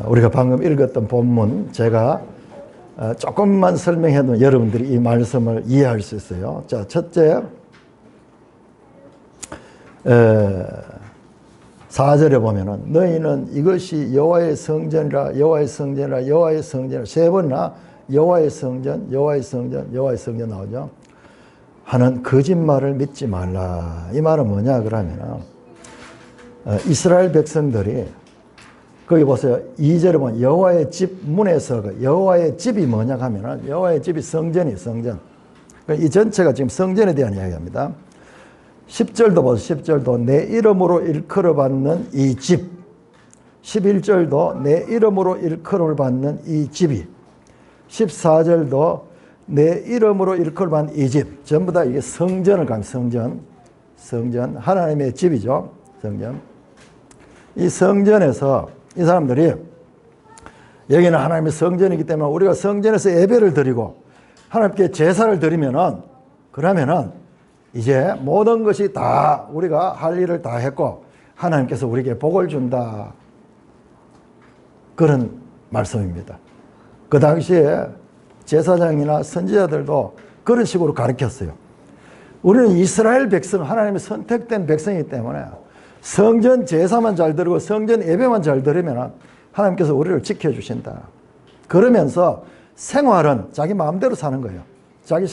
우리가 방금 읽었던 본문 제가 조금만 설명해도 여러분들이 이 말씀을 이해할 수 있어요. 자, 첫째 4절에 보면은 너희는 이것이 여호와의 성전이라 여호와의 성전이라 여호와의 성전이라 세 번이나 여호와의 성전 여호와의 성전 여호와의 성전 나오죠. 하는 거짓말을 믿지 말라. 이 말은 뭐냐 그러면 이스라엘 백성들이 거기 보세요. 2절에 보면 여호와의 집 문에서 여호와의 집이 뭐냐 하면은 여호와의 집이 성전이에요. 성전. 이 전체가 지금 성전에 대한 이야기입니다. 10절도 보세요. 10절도 내 이름으로 일컬어 받는 이 집. 11절도 내 이름으로 일컬어 받는 이 집이. 14절도 내 이름으로 일컬어 받는 이 집. 전부 다 이게 성전을 가면 성전. 성전. 하나님의 집이죠. 성전. 이 성전에서 이 사람들이 여기는 하나님의 성전이기 때문에 우리가 성전에서 예배를 드리고 하나님께 제사를 드리면은 그러면은 이제 모든 것이 다 우리가 할 일을 다 했고 하나님께서 우리에게 복을 준다. 그런 말씀입니다. 그 당시에 제사장이나 선지자들도 그런 식으로 가르쳤어요. 우리는 이스라엘 백성, 하나님의 선택된 백성이기 때문에 성전 제사만 잘 드리고 성전 예배만 잘 드리면 하나님께서 우리를 지켜주신다. 그러면서 생활은 자기 마음대로 사는 거예요. 자기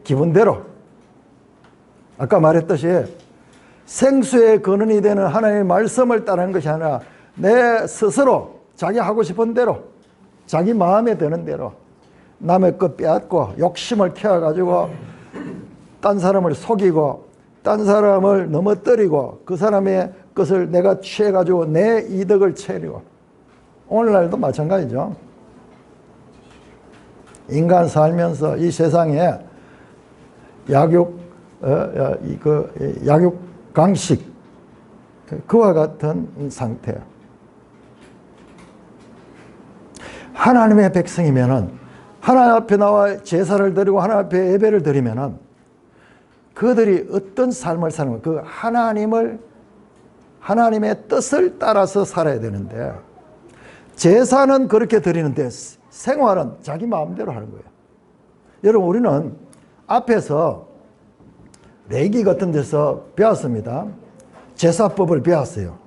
기분대로. 아까 말했듯이 생수의 근원이 되는 하나님의 말씀을 따르는 것이 아니라 내 스스로 자기 하고 싶은 대로 자기 마음에 드는 대로 남의 것 빼앗고 욕심을 키워가지고 딴 사람을 속이고 딴 사람을 넘어뜨리고 그 사람의 것을 내가 취해가지고 내 이득을 채리고 오늘날도 마찬가지죠. 인간 살면서 이 세상에 약육 강식 그와 같은 상태예요. 하나님의 백성이면은 하나님 앞에 나와 제사를 드리고 하나님 앞에 예배를 드리면은 그들이 어떤 삶을 사는 거예요? 그 하나님의 뜻을 따라서 살아야 되는데 제사는 그렇게 드리는데 생활은 자기 마음대로 하는 거예요. 여러분 우리는 앞에서 레위기 같은 데서 배웠습니다. 제사법을 배웠어요.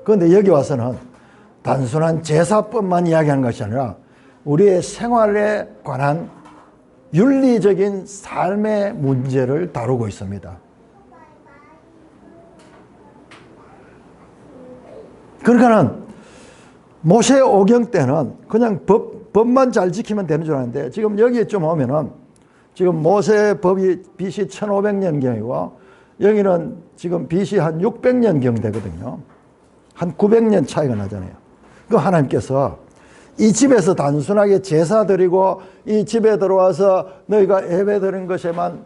그런데 여기 와서는 단순한 제사법만 이야기하는 것이 아니라 우리의 생활에 관한 윤리적인 삶의 문제를 다루고 있습니다. 그러니까는 모세 오경 때는 그냥 법만 잘 지키면 되는 줄 알았는데 지금 여기에 좀 오면은 지금 모세 법이 BC 1500년경이고 여기는 지금 BC 한 600년경 되거든요. 한 900년 차이가 나잖아요. 그 하나님께서 이 집에서 단순하게 제사 드리고 이 집에 들어와서 너희가 예배 드린 것에만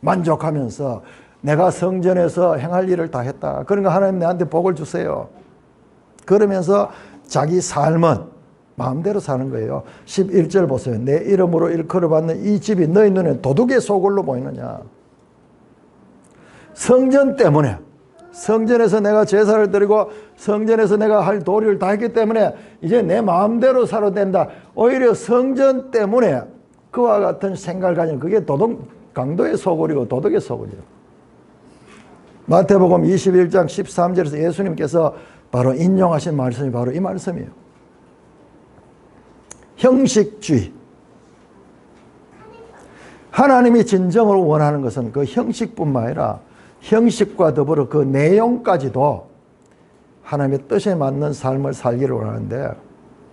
만족하면서 내가 성전에서 행할 일을 다 했다. 그러니까 하나님 내한테 복을 주세요. 그러면서 자기 삶은 마음대로 사는 거예요. 11절 보세요. 내 이름으로 일컬어 받는 이 집이 너희 눈에 도둑의 소굴로 보이느냐. 성전 때문에 성전에서 내가 제사를 드리고 성전에서 내가 할 도리를 다 했기 때문에 이제 내 마음대로 살아도 된다. 오히려 성전 때문에 그와 같은 생각을 가지는 그게 강도의 소굴이고 도덕의 소굴이에요. 마태복음 21장 13절에서 예수님께서 바로 인용하신 말씀이 바로 이 말씀이에요. 형식주의. 하나님이 진정으로 원하는 것은 그 형식뿐만 아니라 형식과 더불어 그 내용까지도 하나님의 뜻에 맞는 삶을 살기를 원하는데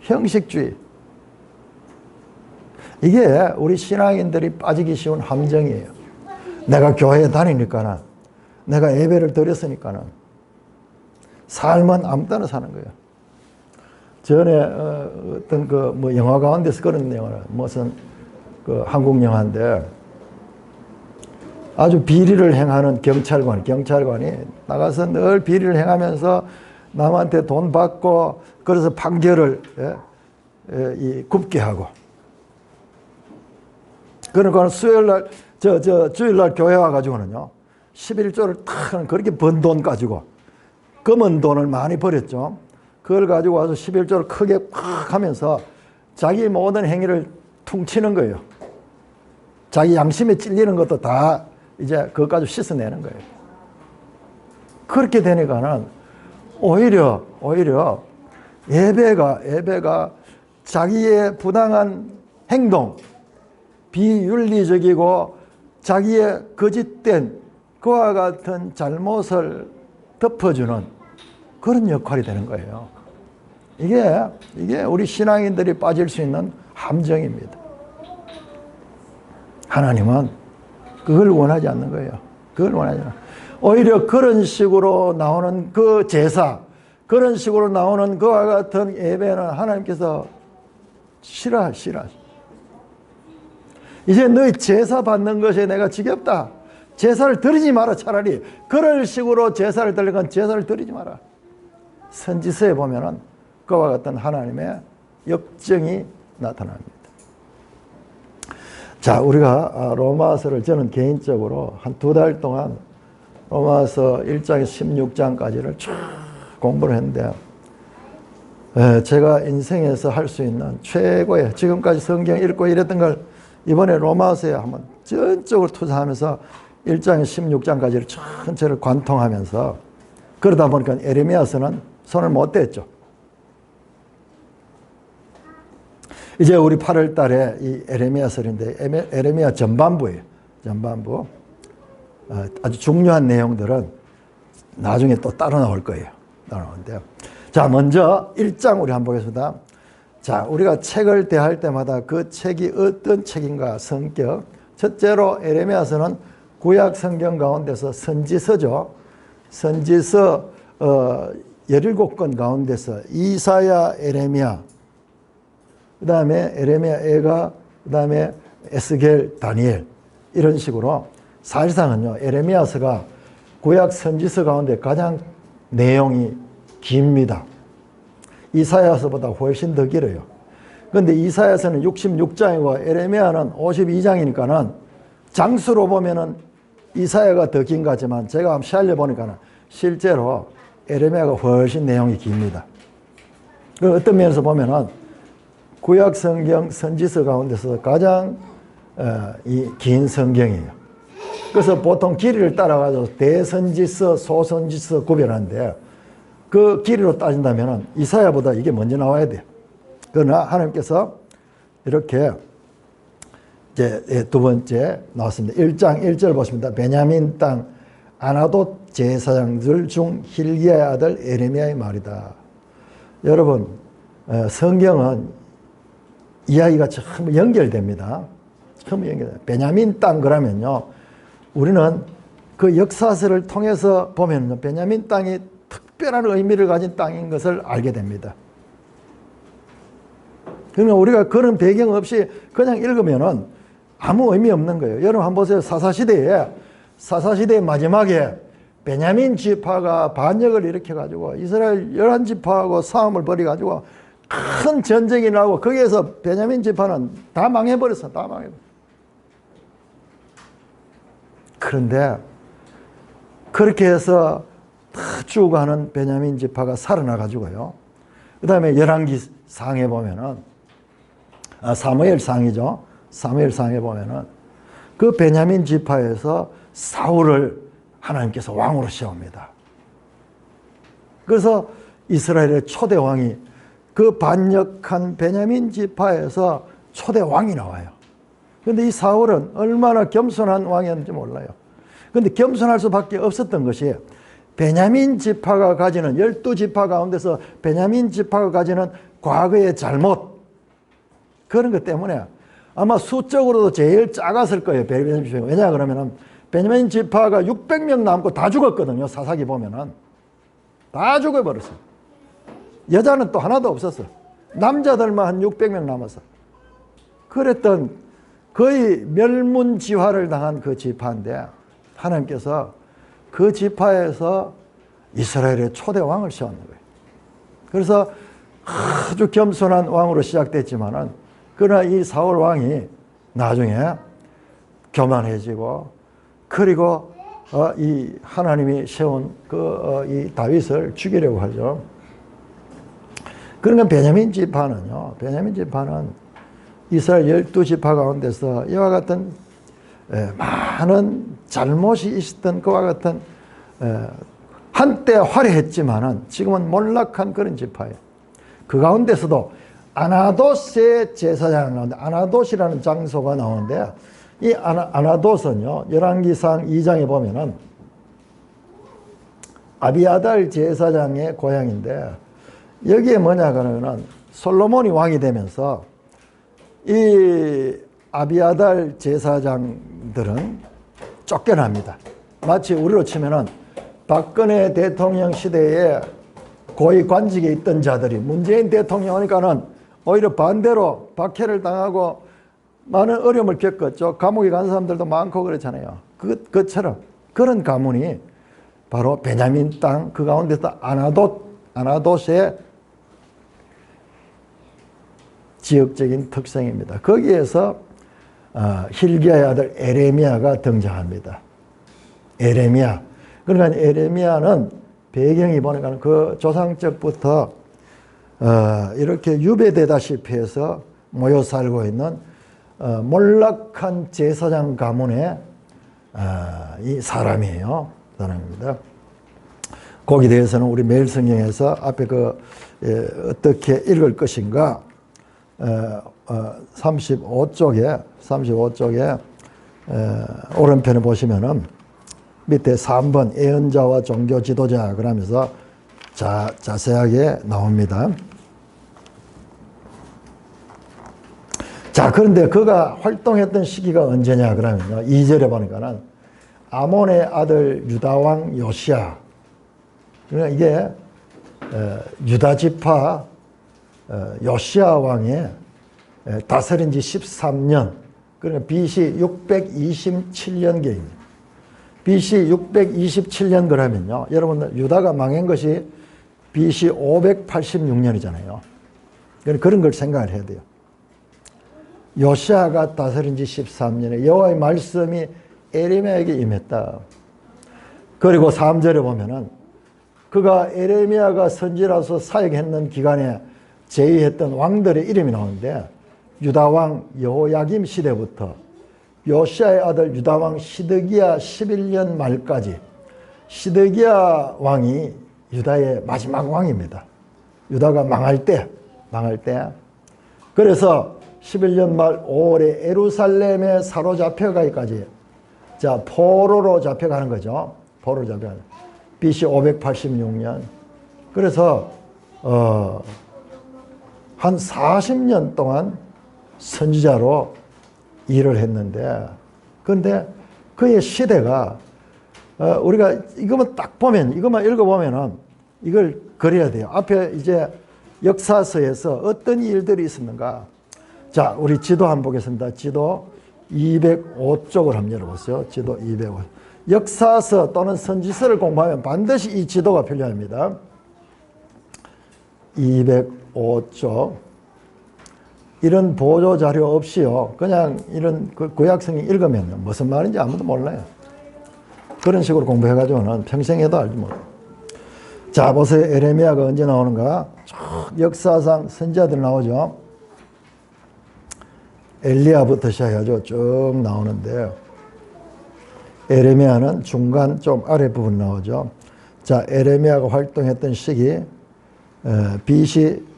형식주의. 이게 우리 신앙인들이 빠지기 쉬운 함정이에요. 내가 교회에 다니니까는 내가 예배를 드렸으니까는 삶은 아무 때나 사는 거예요. 전에 어떤 영화 가운데서 그런 영화는 무슨 한국 영화인데 아주 비리를 행하는 경찰관이 나가서 늘 비리를 행하면서 남한테 돈 받고 그래서 판결을 굽게 하고 그러니까 수요일날 주일날 교회 와가지고는요 11조를 탁 그렇게 번 돈 가지고 검은 돈을 많이 버렸죠. 그걸 가지고 와서 11조를 크게 팍 하면서 자기 모든 행위를 퉁치는 거예요. 자기 양심에 찔리는 것도 다 이제 그것 가지고 씻어내는 거예요. 그렇게 되니까는 오히려 예배가 자기의 부당한 행동, 비윤리적이고 자기의 거짓된 그와 같은 잘못을 덮어주는 그런 역할이 되는 거예요. 이게 우리 신앙인들이 빠질 수 있는 함정입니다. 하나님은 그걸 원하지 않는 거예요. 그걸 원하지 않아요. 오히려 그런 식으로 나오는 그 제사, 그런 식으로 나오는 그와 같은 예배는 하나님께서 싫어. 이제 너희 제사 받는 것에 내가 지겹다. 제사를 드리지 마라. 차라리 그런 식으로 제사를 드리건 제사를 드리지 마라. 선지서에 보면은 그와 같은 하나님의 역정이 나타납니다. 자, 우리가 로마서를 저는 개인적으로 한 2달 동안 로마서 1장에서 16장까지를 쭉 공부를 했는데 제가 인생에서 할 수 있는 최고의 지금까지 성경 읽고 이랬던 걸 이번에 로마서에 한번 전적으로 투자하면서 1장에서 16장까지를 전체를 관통하면서 그러다 보니까 에레미야서는 손을 못 댔죠. 이제 우리 8월 달에 이 에레미야서인데 에레미야 전반부예요. 전반부. 아주 중요한 내용들은 나중에 또 따로 나올 거예요. 따로 나오는데요. 자, 먼저 1장 우리 한번 보겠습니다. 자, 우리가 책을 대할 때마다 그 책이 어떤 책인가 성격. 첫째로 에레미야서는 구약 성경 가운데서 선지서죠. 선지서 17권 가운데서 이사야, 에레미야, 그 다음에 에레미야, 에가, 그 다음에 에스겔, 다니엘 이런 식으로 사실상은요 에레미야서가 구약 선지서 가운데 가장 내용이 깁니다. 이사야서보다 훨씬 더 길어요. 그런데 이사야서는 66장이고 에레미야는 52장이니까는 장수로 보면은 이사야가 더 긴 것 같지만 제가 한번 시알려 보니까는 실제로 에레미야가 훨씬 내용이 깁니다. 그 어떤 면에서 보면은 구약 성경 선지서 가운데서 가장 긴 성경이에요. 그래서 보통 길이를 따라가서 대선지서, 소선지서 구별하는데 그 길이로 따진다면 이사야보다 이게 먼저 나와야 돼요. 그러나 하나님께서 이렇게 이제 두 번째 나왔습니다. 1장 1절 보십니다. 베냐민 땅 아나돗 제사장들 중 hil기야의 아들 에레미야의 말이다. 여러분, 성경은 이야기가 전부 연결됩니다. 전부 연결돼요. 베냐민 땅 그러면요, 우리는 그 역사서를 통해서 보면 베냐민 땅이 특별한 의미를 가진 땅인 것을 알게 됩니다. 그러면 우리가 그런 배경 없이 그냥 읽으면은 아무 의미 없는 거예요. 여러분 한번 보세요. 사사시대의 마지막에 베냐민 지파가 반역을 일으켜가지고 이스라엘 11지파하고 싸움을 벌여가지고 큰 전쟁이 나고 거기에서 베냐민 지파는 다 망해버렸어. 다 망해버렸어. 그런데 그렇게 해서 다 죽어가는 베냐민 지파가 살아나가지고요. 그 다음에 열왕기 상에 보면은, 사무엘 상이죠. 사무엘 상에 보면은 그 베냐민 지파에서 사울을 하나님께서 왕으로 세웁니다. 그래서 이스라엘의 초대 왕이 그 반역한 베냐민 지파에서 초대 왕이 나와요. 그런데 이 사울은 얼마나 겸손한 왕이었는지 몰라요. 그런데 겸손할 수밖에 없었던 것이 베냐민 지파가 가지는 12지파 가운데서 베냐민 지파가 가지는 과거의 잘못, 그런 것 때문에 아마 수적으로도 제일 작았을 거예요. 베냐민 지파가. 왜냐 그러면은 베냐민 지파가 600명 남고 다 죽었거든요. 사사기 보면은 다 죽어버렸어요. 여자는 또 하나도 없었어. 남자들만 한 600명 남았어. 그랬던 거의 멸문지화를 당한 그 지파인데 하나님께서 그 지파에서 이스라엘의 초대 왕을 세웠는 거예요. 그래서 아주 겸손한 왕으로 시작됐지만은 그러나 이 사울 왕이 나중에 교만해지고 그리고 이 하나님이 세운 이 다윗을 죽이려고 하죠. 그러니까 베냐민 지파는요, 베냐민 지파는 이스라엘 12지파 가운데서 이와 같은 많은 잘못이 있었던 그와 같은 한때 화려했지만은 지금은 몰락한 그런 지파예요. 그 가운데서도 아나돗의 제사장이 나오는데, 아나돗이라는 장소가 나오는데, 이 아나돗은요, 열왕기상 2장에 보면은 아비아달 제사장의 고향인데, 여기에 뭐냐 그러면은 솔로몬이 왕이 되면서 이 아비아달 제사장들은 쫓겨납니다. 마치 우리로 치면은 박근혜 대통령 시대에 고위 관직에 있던 자들이 문재인 대통령 오니까는 오히려 반대로 박해를 당하고 많은 어려움을 겪었죠. 감옥에 간 사람들도 많고 그렇잖아요. 그것처럼 그런 가문이 바로 베냐민 땅 그 가운데서 아나돗의 지역적인 특성입니다. 거기에서 hilki야의 아들 에레미야가 등장합니다. 에레미야. 그러니까 에레미야는 배경이 보니까 그 조상적부터 이렇게 유배되다시피 해서 모여 살고 있는 몰락한 제사장 가문의 이 사람이에요. 사람입니다. 거기에 대해서는 우리 매일 성경에서 앞에 어떻게 읽을 것인가 35쪽에 오른편에 보시면은 밑에 3번 예언자와 종교 지도자 그러면서 자세하게 나옵니다. 자, 그런데 그가 활동했던 시기가 언제냐 그러면요. 2절에 보니까는 아몬의 아들 유다왕 요시야. 그러니까 이게 유다 지파 요시야 왕의 다스린 지 13년, 그러니까 BC 627년경입니다. BC 627년 그러면요, 여러분들 유다가 망한 것이 BC 586년이잖아요. 그런 걸 생각을 해야 돼요. 요시야가 다스린 지 13년에 여호와의 말씀이 에레미야에게 임했다. 그리고 3절에 보면은 그가 에레미야가 선지라서 사역했는 기간에 제위했던 왕들의 이름이 나오는데 유다왕 여호야김 시대부터 요시야의 아들 유다왕 시드기야 11년 말까지, 시드기야 왕이 유다의 마지막 왕입니다. 유다가 망할 때 그래서 11년 말 5월에 예루살렘에 사로잡혀가기까지, 자, 포로로 잡혀가는 거죠. 포로로 잡혀가는 BC 586년. 그래서 한 40년 동안 선지자로 일을 했는데, 그런데 그의 시대가 우리가 이것만 딱 보면, 이것만 읽어보면은 이걸 그려야 돼요. 앞에 이제 역사서에서 어떤 일들이 있었는가. 자, 우리 지도 한번 보겠습니다. 지도 205쪽을 한번 열어보세요. 지도 205. 역사서 또는 선지서를 공부하면 반드시 이 지도가 필요합니다. 205쪽. 이런 보조 자료 없이요, 그냥 이런 구약성경 읽으면 무슨 말인지 아무도 몰라요. 그런 식으로 공부해가지고는 평생 해도 알지 못해요. 자, 보세요. 에레미야가 언제 나오는가? 쭉 역사상 선지자들 나오죠. 엘리야부터 시작해가지고 쭉 나오는데, 에레미야는 중간 좀 아랫부분 나오죠. 자, 에레미야가 활동했던 시기, BC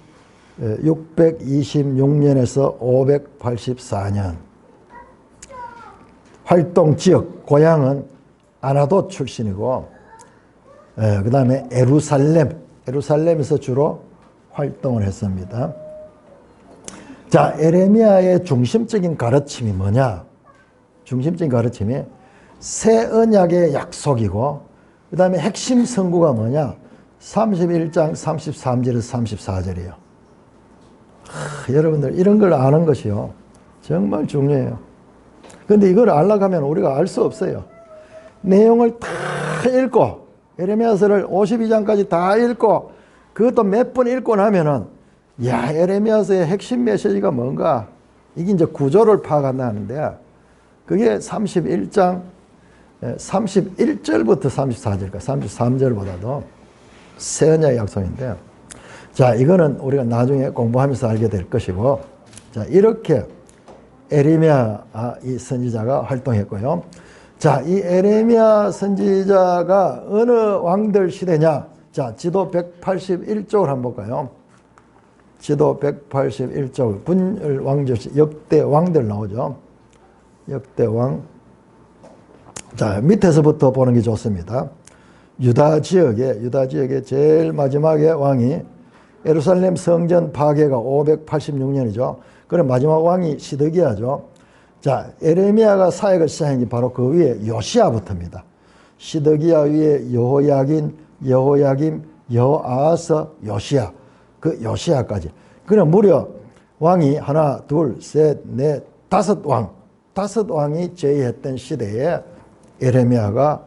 626년에서 584년. 활동 지역, 고향은 아나돗 출신이고, 그 다음에 에루살렘에서 주로 활동을 했습니다. 자, 에레미야의 중심적인 가르침이 뭐냐? 중심적인 가르침이 새 언약의 약속이고, 그 다음에 핵심 선구가 뭐냐? 31장 33절에서 34절이에요. 여러분들 이런 걸 아는 것이요, 정말 중요해요. 그런데 이걸 알려고 하면 우리가 알 수 없어요. 내용을 다 읽고, 에레미야서를 52장까지 다 읽고, 그것도 몇 번 읽고 나면은, 야, 에레미야서의 핵심 메시지가 뭔가, 이게 이제 구조를 파악한다는데, 그게 31장 31절부터 34절까지, 33절보다도 새 언약의 약속인데, 자, 이거는 우리가 나중에 공부하면서 알게 될 것이고, 자, 이렇게 에레미야 이 선지자가 활동했고요. 자, 이 에레미야 선지자가 어느 왕들 시대냐? 자, 지도 181쪽을 한번 볼까요? 지도 181쪽 분열 왕조 역대 왕들 나오죠. 역대 왕. 자, 밑에서부터 보는 게 좋습니다. 유다 지역에 제일 마지막에 왕이 예루살렘 성전 파괴가 586년이죠. 그럼 마지막 왕이 시드기야죠. 자, 에레미야가 사역을 시작한 게 바로 그 위에 요시야부터입니다. 시드기야 위에 여호야긴, 여호야김, 여호아하스, 요시야. 그 요시야까지. 그럼 무려 왕이 하나, 둘, 셋, 넷, 다섯 왕이 제위했던 시대에 에레미야가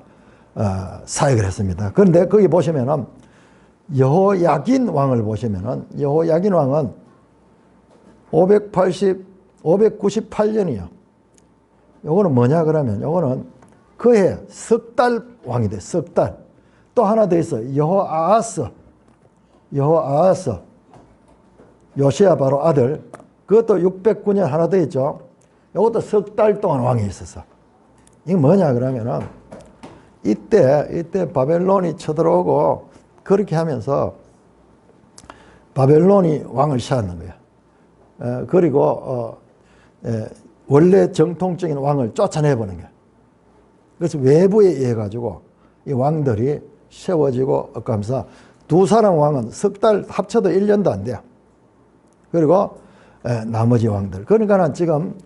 사역을 했습니다. 그런데 거기 보시면은 여호야긴 왕을 보시면은 여호야긴 왕은 598년이요. 요거는 뭐냐 그러면 요거는 그해 석 달 왕이 돼. 석 달. 또 하나 더 있어. 여호아하스. 요시야 바로 아들. 그것도 609년 하나 더 있죠. 요것도 석 달 동안 왕이 있었어. 이게 뭐냐 그러면은 이때 바벨론이 쳐들어오고 그렇게 하면서 바벨론이 왕을 씌웠는 거야. 그리고 원래 정통적인 왕을 쫓아내보는 거야. 그래서 외부에 의해 가지고 이 왕들이 세워지고 하면서 두 사람 왕은 석 달 합쳐도 1년도 안 돼요. 그리고 나머지 왕들. 그러니까 지금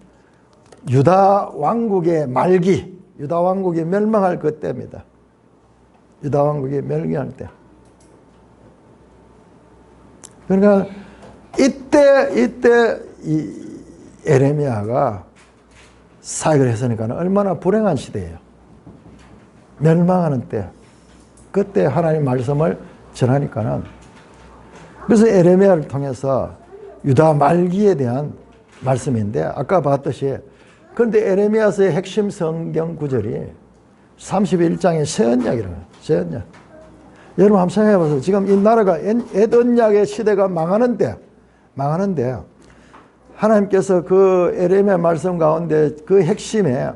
유다 왕국의 말기, 유다 왕국이 멸망할 그때입니다. 유다 왕국이 멸망할 때. 그러니까 이때 이 에레미야가 사역을 했으니까 얼마나 불행한 시대예요. 멸망하는 때. 그때 하나님 말씀을 전하니까는. 그래서 에레미야를 통해서 유다 말기에 대한 말씀인데 아까 봤듯이 그런데 에레미야서의 핵심 성경 구절이 31장의 새 언약이라는 거예요. 새 언약. 여러분 한번 생각해 보세요. 지금 이 나라가 옛 언약의 시대가 망하는데 하나님께서 그 에레미야 말씀 가운데 그 핵심에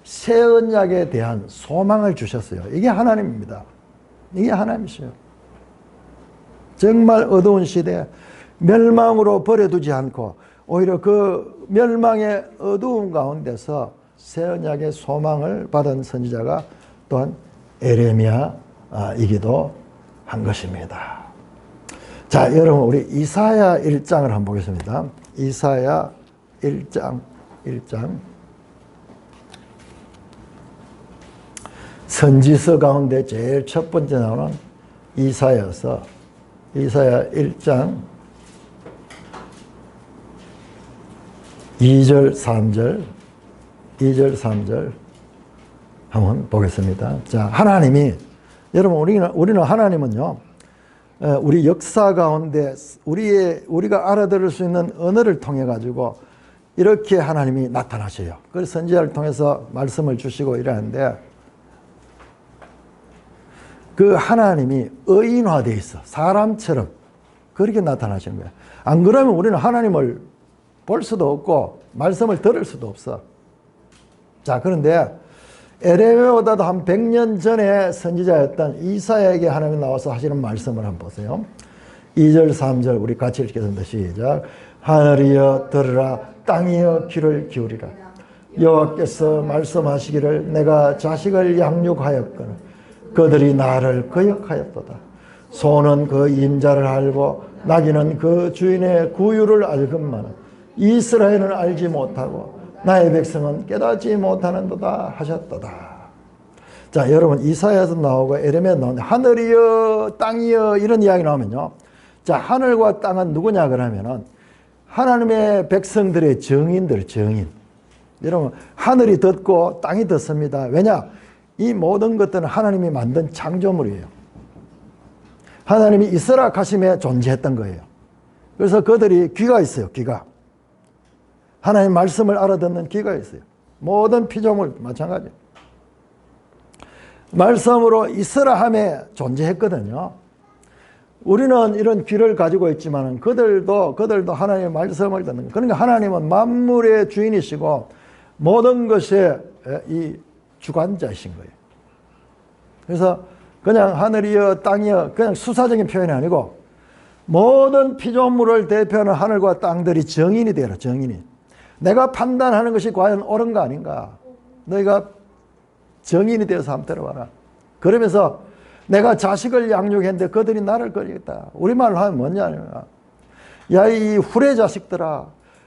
새 언약에 대한 소망을 주셨어요. 이게 하나님입니다. 이게 하나님이세요. 정말 어두운 시대 멸망으로 버려두지 않고 오히려 그 멸망의 어두운 가운데서 새 언약의 소망을 받은 선지자가 또한 에레미야이기도 한 것입니다. 자, 여러분 우리 이사야 1장을 한번 보겠습니다. 이사야 1장 선지서 가운데 제일 첫 번째 나오는 이사야서 이사야 1장 2절 3절 한번 보겠습니다. 자, 하나님이 여러분 우리는 하나님은요 우리 역사 가운데 우리가 알아들을 수 있는 언어를 통해 가지고 이렇게 하나님이 나타나셔요. 그래서 선지자를 통해서 말씀을 주시고 이러는데 그 하나님이 의인화되어 있어. 사람처럼 그렇게 나타나시는 거예요. 안 그러면 우리는 하나님을 볼 수도 없고 말씀을 들을 수도 없어. 자, 그런데 에레미야보다도 한 100년 전에 선지자였던 이사야에게 하나님이 나와서 하시는 말씀을 한번 보세요. 2절 3절 우리 같이 읽겠습니다. 시작. 하늘이여 들으라, 땅이여 귀를 기울이라. 여호와께서 말씀하시기를 내가 자식을 양육하였거늘 그들이 나를 거역하였도다. 소는 그 임자를 알고 나귀는 그 주인의 구유를 알건만은 이스라엘은 알지 못하고 나의 백성은 깨닫지 못하는도다 하셨도다. 자, 여러분 이사야에서 나오고 에레미야에서 나오는데 하늘이여 땅이여 이런 이야기 나오면요. 자, 하늘과 땅은 누구냐 그러면은 하나님의 백성들의 정인. 여러분 하늘이 덧고 땅이 덧습니다. 왜냐? 이 모든 것들은 하나님이 만든 창조물이에요. 하나님이 있으라 하심에 존재했던 거예요. 그래서 그들이 귀가 있어요. 귀가. 하나님의 말씀을 알아듣는 귀가 있어요. 모든 피조물 마찬가지. 말씀으로 있으라 함에 존재했거든요. 우리는 이런 귀를 가지고 있지만 그들도 하나님의 말씀을 듣는 거예요. 그러니까 하나님은 만물의 주인이시고 모든 것의 이 주관자이신 거예요. 그래서 그냥 하늘이여 땅이여 그냥 수사적인 표현이 아니고 모든 피조물을 대표하는 하늘과 땅들이 정인이 되라. 정인이. 내가 판단하는 것이 과연 옳은 거 아닌가. 너희가 정인이 되어서 한번 들어봐라. 그러면서 내가 자식을 양육했는데 그들이 나를 거리겠다. 우리말로 하면 뭐냐. 야, 이 후레 자식들아.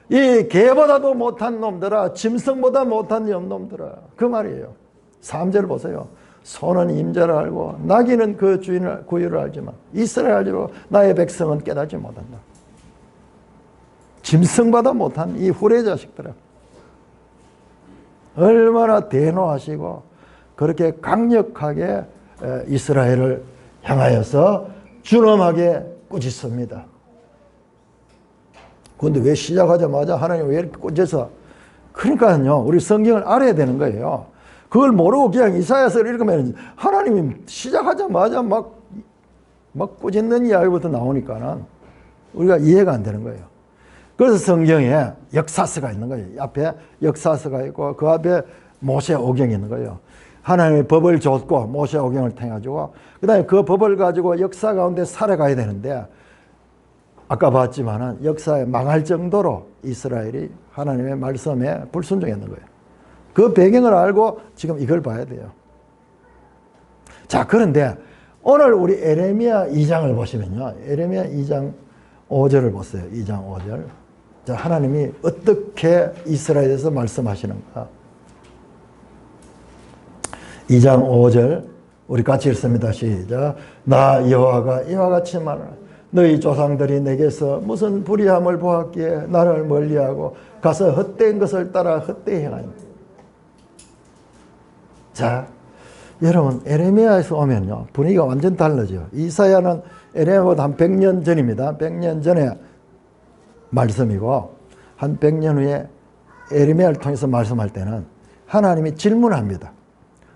이 개보다도 못한 놈들아. 짐승보다 못한 놈들아. 그 말이에요. 3절 보세요. 소는 임자를 알고 나귀는 그 주인을 구유를 알지만 이스라엘 알지로 나의 백성은 깨닫지 못한다. 짐승보다 못한 이 후레 자식들아. 얼마나 대노하시고 그렇게 강력하게 이스라엘을 향하여서 준엄하게 꾸짖습니다. 그런데 왜 시작하자마자 하나님 왜 이렇게 꾸짖어? 그러니까요, 우리 성경을 알아야 되는 거예요. 그걸 모르고 그냥 이사야서를 읽으면 하나님이 시작하자마자 막 꾸짖는 이야기부터 나오니까는 우리가 이해가 안 되는 거예요. 그래서 성경에 역사서가 있는 거예요. 앞에 역사서가 있고 그 앞에 모세오경이 있는 거예요. 하나님의 법을 줬고 모세오경을 통해가지고 그 다음에 그 법을 가지고 역사 가운데 살아가야 되는데 아까 봤지만은 역사에 망할 정도로 이스라엘이 하나님의 말씀에 불순종했는 거예요. 그 배경을 알고 지금 이걸 봐야 돼요. 자, 그런데 오늘 우리 에레미야 2장을 보시면요. 에레미야 2장 5절을 보세요. 2장 5절. 자, 하나님이 어떻게 이스라엘에서 말씀하시는가. 2장 5절 우리 같이 읽습니다. 시작. 나 여호와가 이와 같이 말하노라. 너희 조상들이 내게서 무슨 불의함을 보았기에 나를 멀리하고 가서 헛된 것을 따라 헛되이 행하니. 자, 여러분 에레미야에서 오면요 분위기가 완전 달라져요. 이사야는 에레미야보다 한 100년 전입니다. 100년 전에 말씀이고 한 100년 후에 에레미야를 통해서 말씀할 때는 하나님이 질문합니다.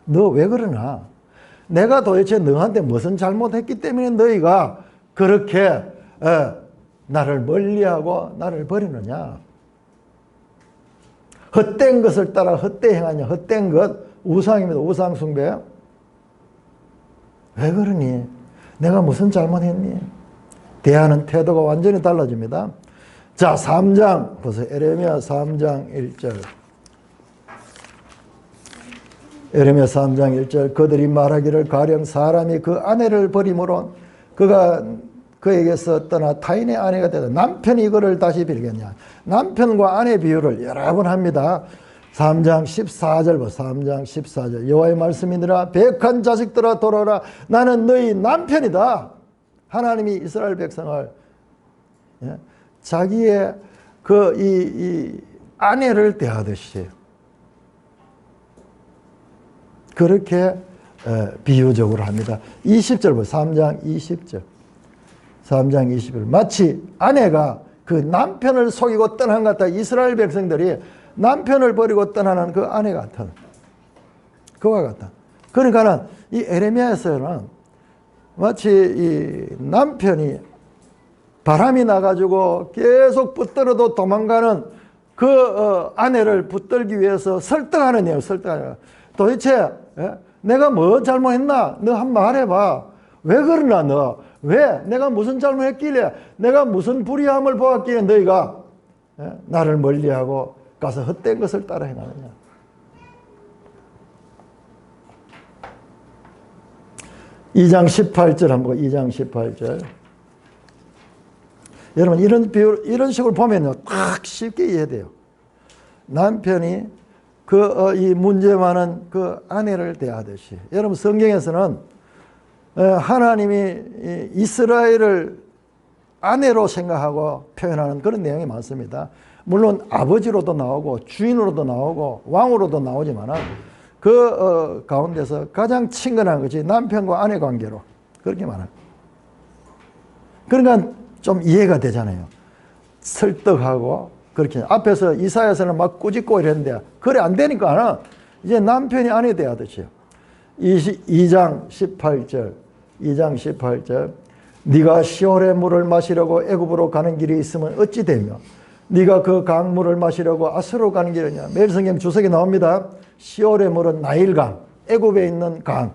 너 왜 그러나? 내가 도대체 너한테 무슨 잘못했기 때문에 너희가 그렇게 나를 멀리하고 나를 버리느냐? 헛된 것을 따라 헛되이 행하냐? 헛된 것 우상입니다. 우상 숭배. 왜 그러니? 내가 무슨 잘못했니? 대하는 태도가 완전히 달라집니다. 자, 3장 보세요. 에레미야 3장 1절. 에레미야 3장 1절. 그들이 말하기를 가령 사람이 그 아내를 버림으로 그가 그에게서 떠나 타인의 아내가 되다. 남편이 그를 다시 빌겠냐. 남편과 아내 비유를 여러 번 합니다. 3장 14절 봐. 3장 14절. 여호와의 말씀이니라. 백한 자식들아 돌아오라. 나는 너희 남편이다. 하나님이 이스라엘 백성을 자기의 이 아내를 대하듯이 그렇게 비유적으로 합니다. 20절 봐. 3장 20절. 3장 20절. 마치 아내가 그 남편을 속이고 떠난 것 같다. 이스라엘 백성들이 남편을 버리고 떠나는 그 아내 같은 그와 같다. 그러니까는 이 에레미야에서는 마치 이 남편이 바람이 나가지고 계속 붙들어도 도망가는 그 아내를 붙들기 위해서 설득하는 예요. 설득하는. 도대체 내가 뭐 잘못했나? 너 한 번 말해봐. 왜 그러나 너? 왜? 내가 무슨 잘못했길래? 내가 무슨 불의함을 보았길래 너희가 나를 멀리하고 가서 헛된 것을 따라 행하느냐. 2장 18절 한번 2장 18절. 여러분 이런 식으로 보면요 딱 쉽게 이해돼요. 남편이 이 문제 많은 그 아내를 대하듯이. 여러분 성경에서는 하나님이 이스라엘을 아내로 생각하고 표현하는 그런 내용이 많습니다. 물론 아버지로도 나오고 주인으로도 나오고 왕으로도 나오지만 그 가운데서 가장 친근한 것이 남편과 아내 관계로 그렇게 말해요. 그러니까 좀 이해가 되잖아요. 설득하고 그렇게 앞에서 이사야서는 막 꾸짖고 이랬는데 그래 안 되니까 이제 남편이 아내 대하듯이요. 2장 18절 2장 18절 네가 시올의 물을 마시려고 애굽으로 가는 길이 있으면 어찌 되며 네가 그 강물을 마시려고 아수르로 가는 길이냐. 매일 성경 주석에 나옵니다. 시올의 물은 나일강, 애굽에 있는 강.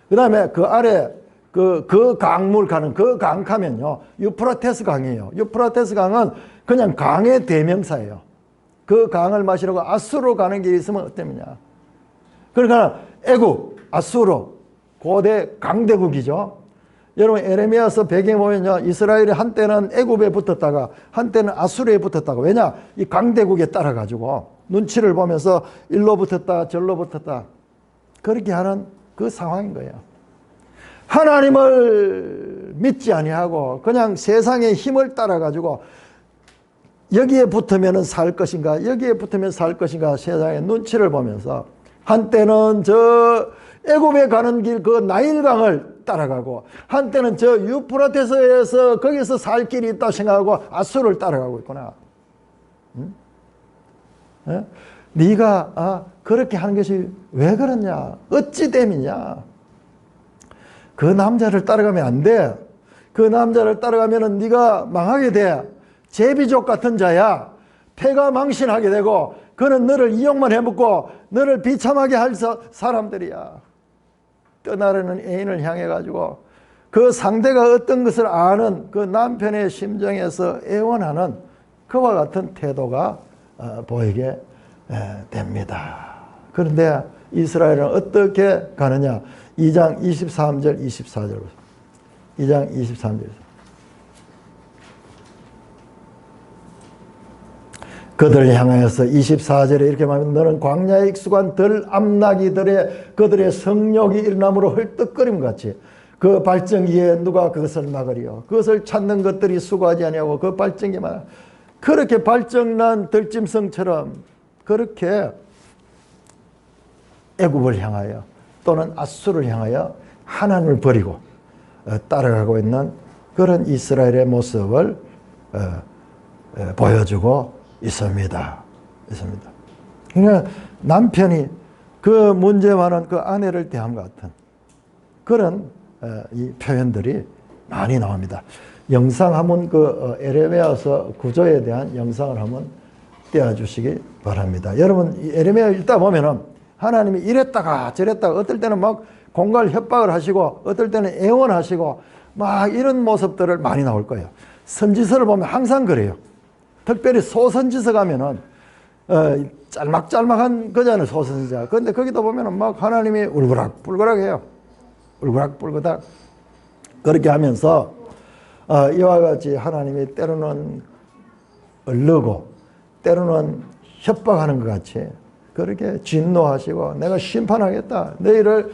그 다음에 그 아래 그 강물 가는 그 강 가면요, 유프라테스 강이에요. 유프라테스 강은 그냥 강의 대명사예요. 그 강을 마시려고 아수르로 가는 길이 있으면 어때냐. 그러니까 애굽, 아수르, 고대 강대국이죠. 여러분 에레미야서 배경에 보면요, 이스라엘이 한때는 애굽에 붙었다가 한때는 아수르에 붙었다고. 왜냐? 이 강대국에 따라가지고 눈치를 보면서 일로 붙었다 절로 붙었다 그렇게 하는 그 상황인 거예요. 하나님을 믿지 아니하고 그냥 세상의 힘을 따라가지고 여기에 붙으면 살 것인가 여기에 붙으면 살 것인가 세상의 눈치를 보면서 한때는 저 애굽에 가는 길 그 나일강을 따라가고 한때는 저 유프라테스에서 거기서 살 길이 있다 생각하고 아수르를 따라가고 있구나. 응? 예? 네가 그렇게 하는 것이 왜 그러냐? 어찌 됨이냐? 그 남자를 따라가면 안 돼. 그 남자를 따라가면 네가 망하게 돼. 제비족 같은 자야. 패가 망신하게 되고 그는 너를 이용만 해먹고 너를 비참하게 할 사람들이야. 떠나려는 애인을 향해 가지고 그 상대가 어떤 것을 아는 그 남편의 심정에서 애원하는 그와 같은 태도가 보이게 됩니다. 그런데 이스라엘은 어떻게 가느냐? 2장 23절 24절 2장 23절 그들을 향하여서 24절에 이렇게 말하면 너는 광야에 익숙한 덜 암나기들의 그들의 성욕이 일어남으로 헐떡거림 같이 그 발전기에 누가 그것을 막으리요. 그것을 찾는 것들이 수고하지 아니하고 그 발전기만 그렇게 발정난 들짐승처럼 그렇게 애굽을 향하여 또는 아수르를 향하여 하나님을 버리고 따라가고 있는 그런 이스라엘의 모습을 보여주고 있습니다. 그러니까 남편이 그 문제 많은 그 아내를 대함 같은 그런 이 표현들이 많이 나옵니다. 영상 한번 그 에레미야서 구조에 대한 영상을 한번 띄워주시기 바랍니다. 여러분 에레미야 읽다 보면은 하나님이 이랬다가 저랬다가 어떨 때는 막 공갈 협박을 하시고 어떨 때는 애원하시고 막 이런 모습들을 많이 나올 거예요. 선지서를 보면 항상 그래요. 특별히 소선지서 가면은 짤막짤막한 거잖아요. 소선지자. 그런데 거기도 보면은 막 하나님이 울그락불그락 해요. 울그락불그락 그렇게 하면서 이와 같이 하나님이 때로는 얼르고 때로는 협박하는 것 같이 그렇게 진노하시고 내가 심판하겠다. 너희를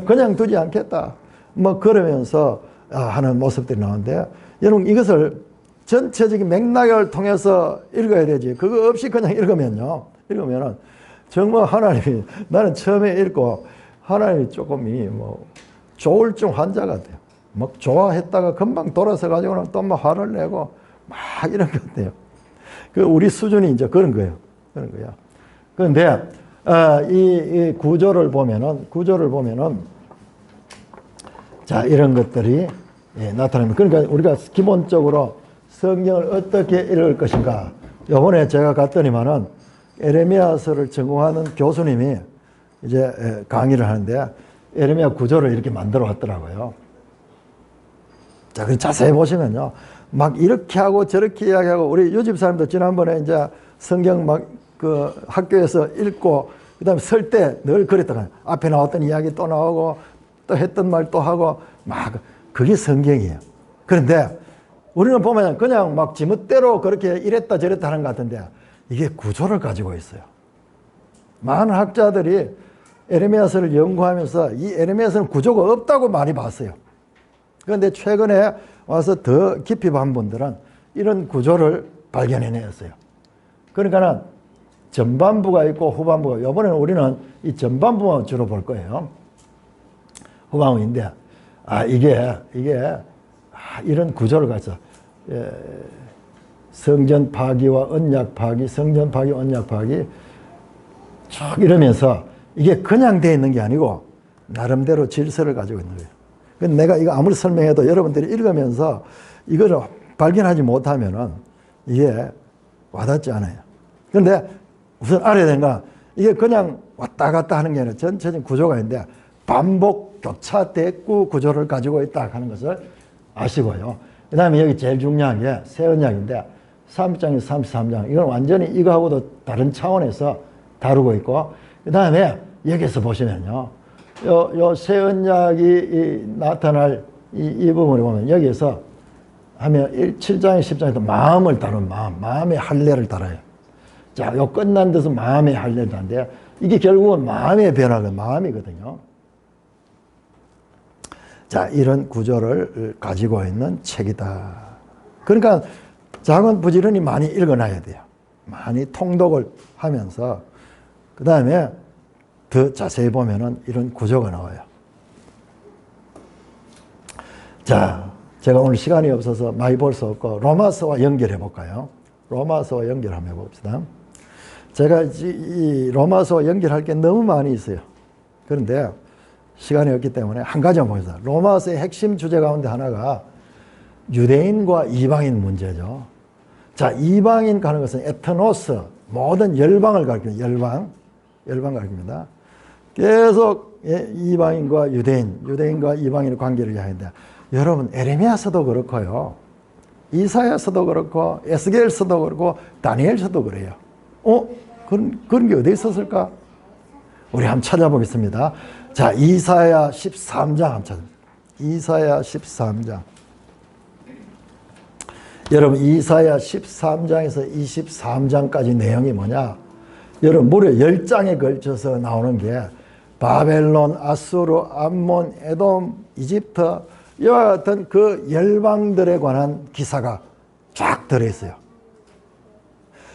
그냥 두지 않겠다. 뭐 그러면서 하는 모습들이 나오는데 여러분 이것을 전체적인 맥락을 통해서 읽어야 되지. 그거 없이 그냥 읽으면은 정말 하나님이 나는 처음에 읽고 하나님이 조금이 뭐 조울증 환자 같아요. 막 좋아했다가 금방 돌아서 가지고는 또 막 화를 내고 막 이런 것 같아요. 그 우리 수준이 이제 그런 거예요. 그런데 이 구조를 보면은 자 이런 것들이 나타납니다. 그러니까 우리가 기본적으로 성경을 어떻게 읽을 것인가. 이번에 제가 갔더니만은 에레미야서를 전공하는 교수님이 이제 강의를 하는데 에레미야 구조를 이렇게 만들어 왔더라고요. 자, 그 자세히 보시면요. 막 이렇게 하고 저렇게 이야기하고 우리 유집 사람도 지난번에 이제 성경 막 그 학교에서 읽고 그다음에 설 때 늘 그랬다가 앞에 나왔던 이야기 또 나오고 또 했던 말 또 하고 막 그게 성경이에요. 그런데 우리는 보면 그냥 막 지멋대로 그렇게 이랬다 저랬다 하는 것 같은데 이게 구조를 가지고 있어요. 많은 학자들이 에레미야서를 연구하면서 이 에레미야서는 구조가 없다고 많이 봤어요. 그런데 최근에 와서 더 깊이 본 분들은 이런 구조를 발견해냈어요. 그러니까 전반부가 있고 후반부가, 이번에는 우리는 이 전반부만 주로 볼 거예요. 후반부인데, 이게 이런 구조를 가져. 성전 파기와 언약 파기, 성전 파기, 언약 파기 쭉 이러면서 이게 그냥 되어 있는 게 아니고 나름대로 질서를 가지고 있는 거예요. 내가 이거 아무리 설명해도 여러분들이 읽으면서 이거를 발견하지 못하면은 이게 와닿지 않아요. 그런데 우선 알아야 되는 건 이게 그냥 왔다 갔다 하는 게 아니라 전체적인 구조가 있는데 반복 교차 대꾸 구조를 가지고 있다 하는 것을 아시고요. 그 다음에 여기 제일 중요한 게 세언약인데 3장에서 33장 이건 완전히 이거하고도 다른 차원에서 다루고 있고 그 다음에 여기서 보시면요. 요 세언약이 나타날 이 부분을 보면 여기에서 하면 7장에 10장에서 마음을 다룬 마음의 할례를 다뤄요. 자, 요 끝난 데서 마음의 할례를 다는데 이게 결국은 마음의 변화가 마음이거든요. 자, 이런 구조를 가지고 있는 책이다. 그러니까 작은 부지런히 많이 읽어놔야 돼요. 많이 통독을 하면서 그 다음에 더 자세히 보면은 이런 구조가 나와요. 자, 제가 오늘 시간이 없어서 많이 볼 수 없고 로마서와 연결해 볼까요? 로마서와 연결 한번 해봅시다. 제가 이 로마서와 연결할 게 너무 많이 있어요. 그런데 시간이 없기 때문에 한 가지만 보겠습니다. 로마서의 핵심 주제 가운데 하나가 유대인과 이방인 문제죠. 자, 이방인 가는 것은 에트노스, 모든 열방을 가리킵니다. 열방 가리킵니다. 계속 이방인과 유대인과 이방인의 관계를 이야기하는데 여러분 에레미야서도 그렇고요. 이사야서도 그렇고 에스겔서도 그렇고 다니엘서도 그래요. 그런 게 어디에 있었을까? 우리 한번 찾아보겠습니다. 자, 이사야 13장 한번 찾아보겠습니다. 이사야 13장. 여러분 이사야 13장에서 23장까지 내용이 뭐냐? 여러분 무려 10장에 걸쳐서 나오는 게 바벨론, 아수르, 암몬, 에돔, 이집트 이와 같은 그 열방들에 관한 기사가 쫙 들어있어요.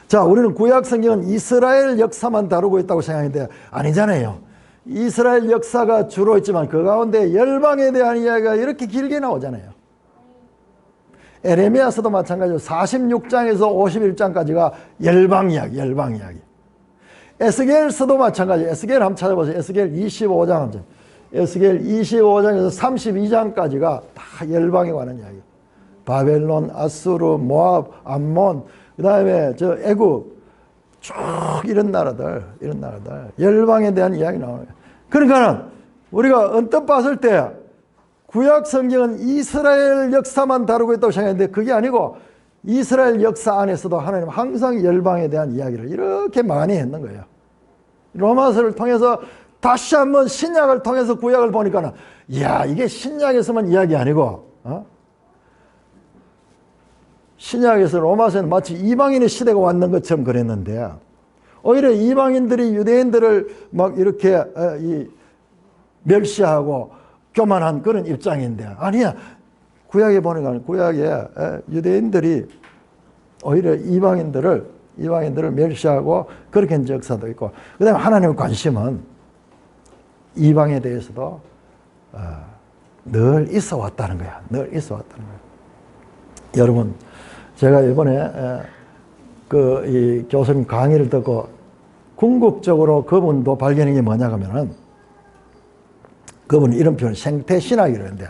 자, 우리는 구약 성경은 이스라엘 역사만 다루고 있다고 생각하는데 아니잖아요. 이스라엘 역사가 주로 있지만 그 가운데 열방에 대한 이야기가 이렇게 길게 나오잖아요. 에레미야서도 마찬가지로 46장에서 51장까지가 열방 이야기. 에스겔서도 마찬가지예요. 에스겔 한번 찾아보세요. 에스겔 25장 한번. 에스겔 25장에서 32장까지가 다 열방에 관한 이야기예요. 바벨론, 아수르, 모압, 암몬, 그 다음에 저 애굽, 쭉 이런 나라들 열방에 대한 이야기 나오는 거예요. 그러니까는 우리가 언뜻 봤을 때 구약 성경은 이스라엘 역사만 다루고 있다고 생각했는데 그게 아니고 이스라엘 역사 안에서도 하나님 항상 열방에 대한 이야기를 이렇게 많이 했는 거예요. 로마서를 통해서 다시 한번 신약을 통해서 구약을 보니까는 이야, 이게 신약에서만 이야기 아니고 신약에서 로마서는 마치 이방인의 시대가 왔는 것처럼 그랬는데 오히려 이방인들이 유대인들을 막 이렇게 멸시하고 교만한 그런 입장인데 아니야. 구약에 보니까 구약에 유대인들이 오히려 이방인들을 멸시하고 그렇게 한 역사도 있고 그 다음에 하나님의 관심은 이방에 대해서도 늘 있어 왔다는 거야. 여러분, 제가 이번에 이 교수님 강의를 듣고 궁극적으로 그분도 발견한 게 뭐냐 하면은 그분이 이런 표현을 생태신학이라고 하는데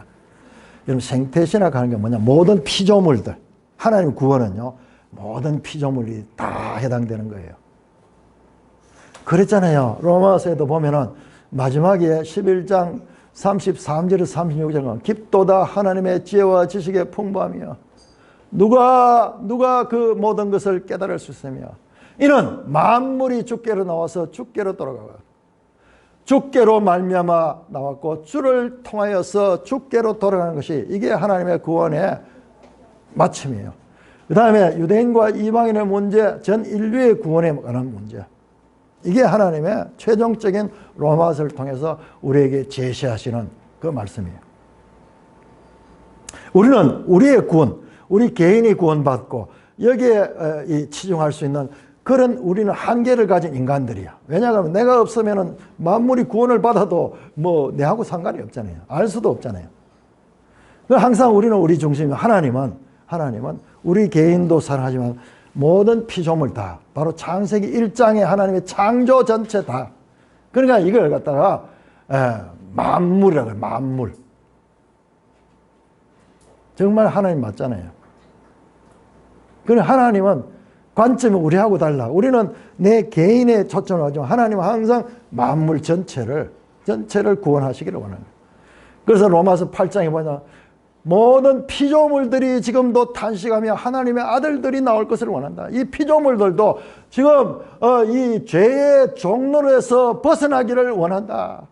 여러분 생태신학 하는 게 뭐냐? 모든 피조물들, 하나님 구원은요 모든 피조물이 다 해당되는 거예요. 그랬잖아요. 로마서에도 보면은 마지막에 11장 33절에서 36절은 깊도다 하나님의 지혜와 지식의 풍부함이여 누가 그 모든 것을 깨달을 수 있으며 이는 만물이 주께로 나와서 주께로 돌아가고 주께로 말미암아 나왔고 주를 통하여서 주께로 돌아가는 것이 이게 하나님의 구원의 마침이에요. 그 다음에 유대인과 이방인의 문제, 전 인류의 구원에 관한 문제, 이게 하나님의 최종적인 로마서를 통해서 우리에게 제시하시는 그 말씀이에요. 우리는 우리의 구원, 우리 개인이 구원받고 여기에 치중할 수 있는 그런 우리는 한계를 가진 인간들이야. 왜냐하면 내가 없으면 만물이 구원을 받아도 뭐 내하고 상관이 없잖아요. 알 수도 없잖아요. 항상 우리는 우리 중심이고 하나님은 우리 개인도 사랑하지만 모든 피조물 다 바로 창세기 1장의 하나님의 창조 전체 다. 그러니까 이걸 갖다가 만물이라고 해요. 만물. 정말 하나님 맞잖아요. 그런데 하나님은 관점이 우리하고 달라. 우리는 내 개인에 초점을 하지만 하나님은 항상 만물 전체를 구원하시기를 원합니다. 그래서 로마서 8장에 보면 모든 피조물들이 지금도 탄식하며 하나님의 아들들이 나올 것을 원한다. 이 피조물들도 지금 이 죄의 종로에서 벗어나기를 원한다.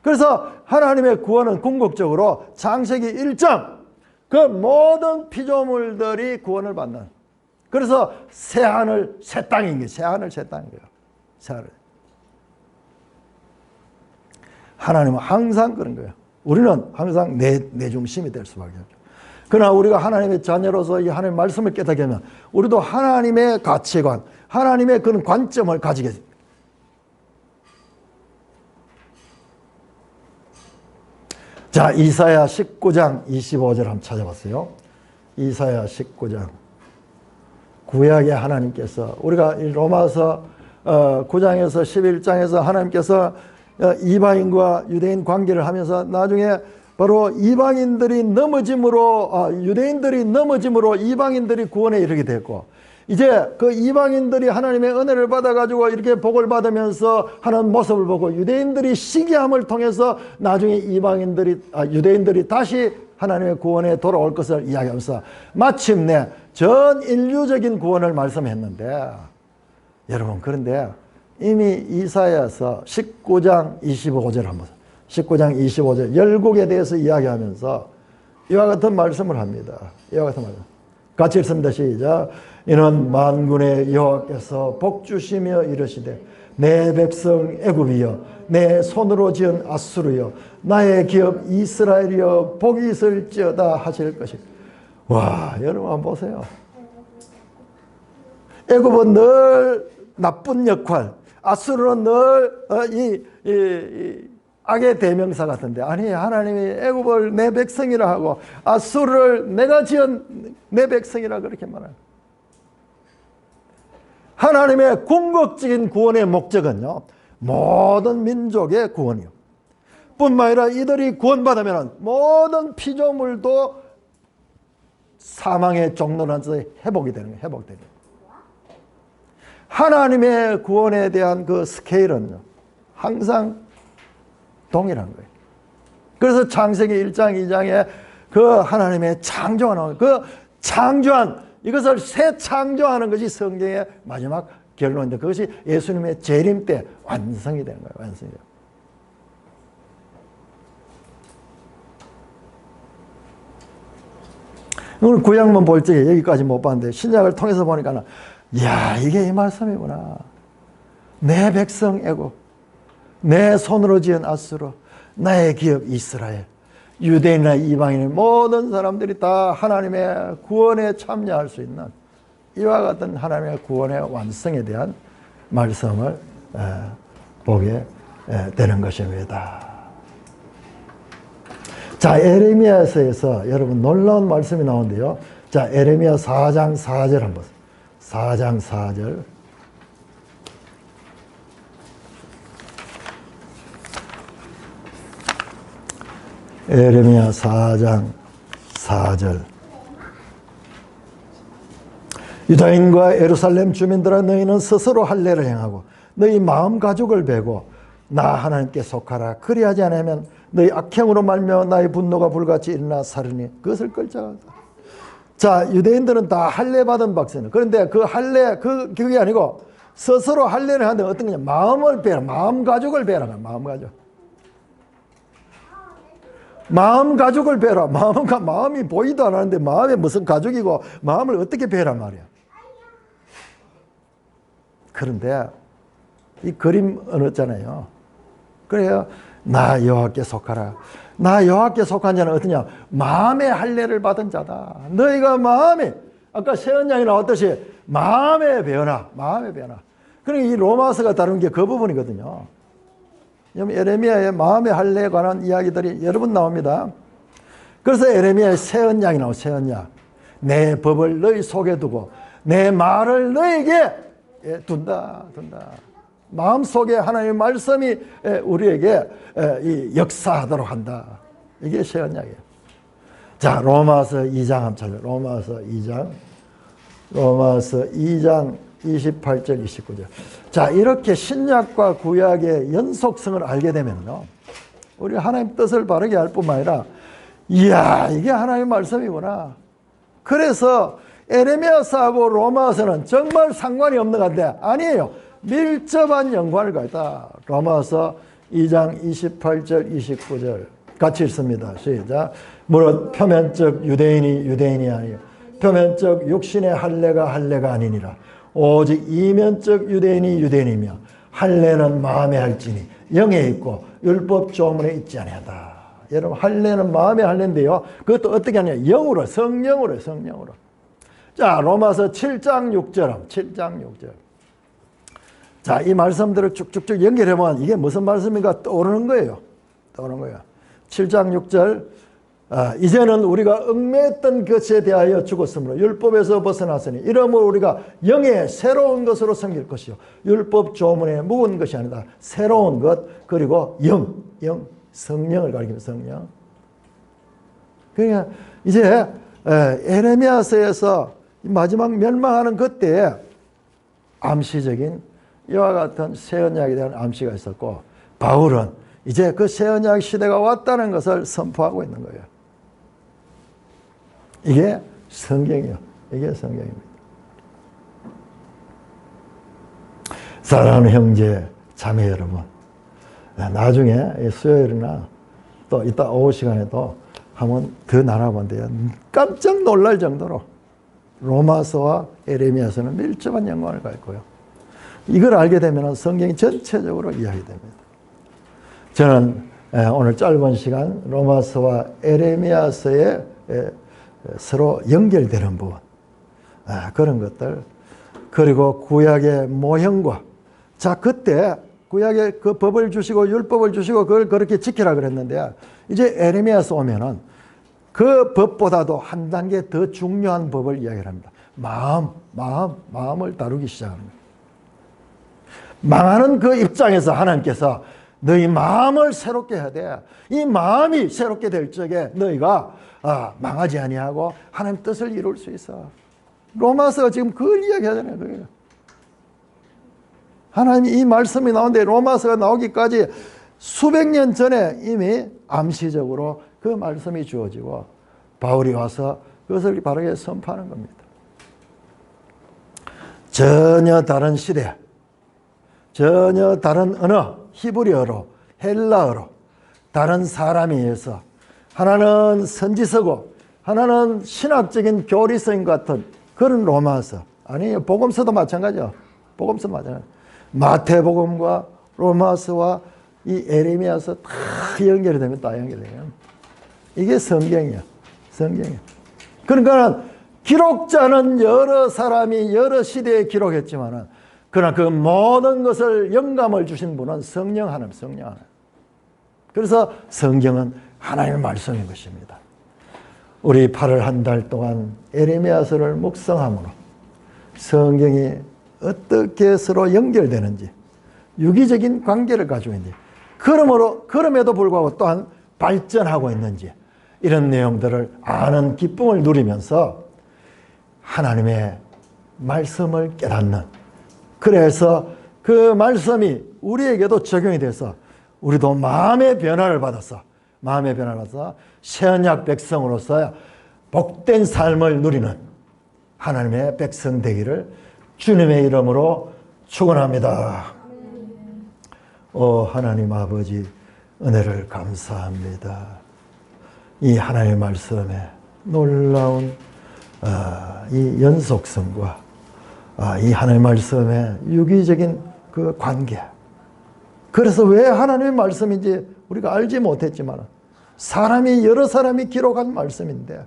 그래서 하나님의 구원은 궁극적으로 창세기 1장 그 모든 피조물들이 구원을 받는. 그래서 새 하늘 새 땅인 거예요. 새 하늘 새 땅인 거예요. 새 하늘. 하나님은 항상 그런 거예요. 우리는 항상 내 중심이 될 수밖에 없죠. 그러나 우리가 하나님의 자녀로서 이 하나님의 말씀을 깨닫게 하면 우리도 하나님의 가치관, 하나님의 그런 관점을 가지게 됩니다. 자, 이사야 19장 25절 한번 찾아봤어요. 이사야 19장. 구약의 하나님께서 우리가 로마서 9장에서 11장에서 하나님께서 이방인과 유대인 관계를 하면서 나중에 바로 이방인들이 넘어짐으로 유대인들이 넘어짐으로 이방인들이 구원에 이르게 됐고 이제 그 이방인들이 하나님의 은혜를 받아가지고 이렇게 복을 받으면서 하는 모습을 보고 유대인들이 시기함을 통해서 나중에 유대인들이 다시 하나님의 구원에 돌아올 것을 이야기하면서 마침내 전 인류적인 구원을 말씀했는데 여러분 그런데 이미 이사야서 19장 25절 한번 19장 25절 열국에 대해서 이야기하면서 이와 같은 말씀을 합니다. 이와 같은 말씀 같이 읽습니다. 시작. 이는 만군의 여호와께서 복주시며 이르시되 내 백성 애굽이여 내 손으로 지은 아수르여 나의 기업 이스라엘이여 복이 있을지어다 하실 것이다. 와 여러분 한번 보세요. 애굽은 늘 나쁜 역할 아수르는 늘 이 악의 대명사 같은데 아니 하나님이 애굽을 내 백성이라 하고 아수르를 내가 지은 내 백성이라 그렇게 말해요. 하나님의 궁극적인 구원의 목적은요 모든 민족의 구원이요 뿐만 아니라 이들이 구원받으면 모든 피조물도 사망의 종로로서 회복이 되는 거예요. 회복되는 거예요. 하나님의 구원에 대한 그 스케일은 항상 동일한 거예요. 그래서 창세기 1장 2장에 그 하나님의 창조하는 그 창조한 이것을 새 창조하는 것이 성경의 마지막 결론인데 그것이 예수님의 재림 때 완성이 되는 거예요. 완성이. 오늘 구약만 볼 적에 여기까지 못 봤는데 신약을 통해서 보니까 이야 이게 이 말씀이구나. 내 백성 애굽 내 손으로 지은 아수르 나의 기업 이스라엘 유대인이나 이방인 모든 사람들이 다 하나님의 구원에 참여할 수 있는 이와 같은 하나님의 구원의 완성에 대한 말씀을 보게 되는 것입니다. 자, 에레미야서에서 여러분 놀라운 말씀이 나오는데요. 자, 에레미야 4장 4절 한번 보세요. 4장 4절. 에레미야 4장 4절. 유다인과 예루살렘 주민들아 너희는 스스로 할례를 행하고 너희 마음 가죽을 베고 나 하나님께 속하라. 그리하지 않으면 너희 악행으로 말며 나의 분노가 불같이 일어나 사르니 그것을 끌자가. 자, 유대인들은 다 할례 받은 박사는 그런데 그 할례 그게 아니고 스스로 할례를 하는데 어떤 거냐 마음을 베라. 마음 가죽을 베라. 마음 가죽. 마음 가죽을 베라. 마음이 보이도 안 하는데 마음에 무슨 가죽이고 마음을 어떻게 베란 말이야. 그런데 이 그림 얻었잖아요. 그래요. 나 여호와께 속하라. 나 여호와께 속한 자는 어떠냐? 마음의 할례를 받은 자다. 너희가 마음에 아까 세언양이 나왔듯이 마음에 배어라. 마음에 배어라. 그러니까 이 로마서가 다룬 게 그 부분이거든요. 에레미야의 마음의 할례에 관한 이야기들이 여러 번 나옵니다. 그래서 에레미야의 새 언약이 나와요. 새 언약. 내 법을 너희 속에 두고 내 말을 너희에게 둔다. 마음속에 하나님의 말씀이 우리에게 역사하도록 한다. 이게 새 언약이에요. 자, 로마서 2장 한번 찾아요. 로마서 2장 28절 29절. 자, 이렇게 신약과 구약의 연속성을 알게 되면요, 우리 하나님 뜻을 바르게 할 뿐만 아니라, 이야, 이게 하나님의 말씀이구나. 그래서 에레미야서하고 로마서는 정말 상관이 없는 것 같은데 아니에요. 밀접한 연관을 갖다. 로마서 2장 28절 29절 같이 읽습니다. 시작. 무릇 표면적 유대인이 아니요 표면적 육신의 할례가 아니니라. 오직 이면적 유대인이며 할례는 마음에 할지니 영에 있고 율법 조문에 있지 아니하다. 여러분, 할례는 마음의 할례인데요, 그것도 어떻게 하냐, 영으로, 성령으로. 자, 로마서 7장 6절. 자, 이 말씀들을 쭉쭉쭉 연결해보면 이게 무슨 말씀인가 떠오르는 거예요. 7장 6절. 이제는 우리가 얽매였던 것에 대하여 죽었으므로 율법에서 벗어났으니 이러므로 우리가 영의 새로운 것으로 섬길 것이요 율법 조문에 묵은 것이 아니다. 새로운 것, 그리고 영, 성령을 가리키면 성령. 그러니까 이제 에레미야서에서 마지막 멸망하는 그때에 암시적인 이와 같은 새 언약에 대한 암시가 있었고, 바울은 이제 그 새 언약 시대가 왔다는 것을 선포하고 있는 거예요. 이게 성경이요. 이게 성경입니다. 사랑하는 형제, 자매 여러분, 나중에 수요일이나 또 이따 오후 시간에도 한번 더 나눠본대요. 깜짝 놀랄 정도로 로마서와 에레미야서는 밀접한 연관을 갖고요. 이걸 알게 되면 성경이 전체적으로 이야기됩니다. 저는 오늘 짧은 시간 로마서와 에레미야서에 서로 연결되는 부분, 그런 것들, 그리고 구약의 모형과, 자, 그때 구약의 그 법을 주시고 율법을 주시고 그걸 그렇게 지키라 그랬는데, 이제 에레미야서 오면은 그 법보다도 한 단계 더 중요한 법을 이야기를 합니다. 마음을 다루기 시작합니다. 망하는 그 입장에서 하나님께서 너희 마음을 새롭게 해야 돼. 이 마음이 새롭게 될 적에 너희가 망하지 아니하고 하나님 뜻을 이룰 수 있어. 로마서가 지금 그걸 이야기하잖아요. 그래요. 하나님이 이 말씀이 나오는데 로마서가 나오기까지 수백 년 전에 이미 암시적으로 그 말씀이 주어지고 바울이 와서 그것을 바르게 선포하는 겁니다. 전혀 다른 시대, 전혀 다른 언어, 히브리어로, 헬라어로 다른 사람에 의해서 하나는 선지서고 하나는 신학적인 교리서인 같은 그런 로마서, 아니에요. 복음서도 마찬가지죠. 복음서도 마찬가지. 마태복음과 로마서와 이 에레미야서 다 연결이 되면 다 연결돼요. 이게 성경이야. 성경이야. 그러니까 기록자는 여러 사람이 여러 시대에 기록했지만은 그러나 그 모든 것을 영감을 주신 분은 성령 하나님, 성령 하나님. 그래서 성경은 하나님의 말씀인 것입니다. 우리 8월 한 달 동안 에레미야서를 묵상함으로 성경이 어떻게 서로 연결되는지, 유기적인 관계를 가지고 있는지, 그럼에도 불구하고 또한 발전하고 있는지, 이런 내용들을 아는 기쁨을 누리면서 하나님의 말씀을 깨닫는, 그래서 그 말씀이 우리에게도 적용이 돼서 우리도 마음의 변화를 받아서 새 언약 백성으로서 복된 삶을 누리는 하나님의 백성 되기를 주님의 이름으로 축원합니다. 오 하나님 아버지, 은혜를 감사합니다. 이 하나님의 말씀에 놀라운 이 연속성과 이 하나님의 말씀의 유기적인 그 관계, 그래서 왜 하나님의 말씀인지 우리가 알지 못했지만 여러 사람이 기록한 말씀인데,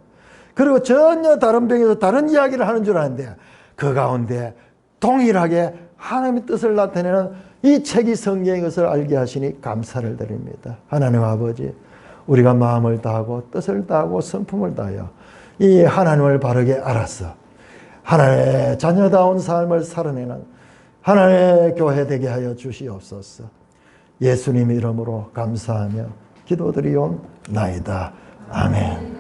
그리고 전혀 다른 병에서 다른 이야기를 하는 줄 아는데 그 가운데 동일하게 하나님의 뜻을 나타내는 이 책이 성경인 것을 알게 하시니 감사를 드립니다. 하나님 아버지, 우리가 마음을 다하고 뜻을 다하고 성품을 다하여 이 하나님을 바르게 알아서 하나님의 자녀다운 삶을 살아내는 하나님의 교회 되게 하여 주시옵소서. 예수님 이름으로 감사하며 기도드리옵나이다. 아멘.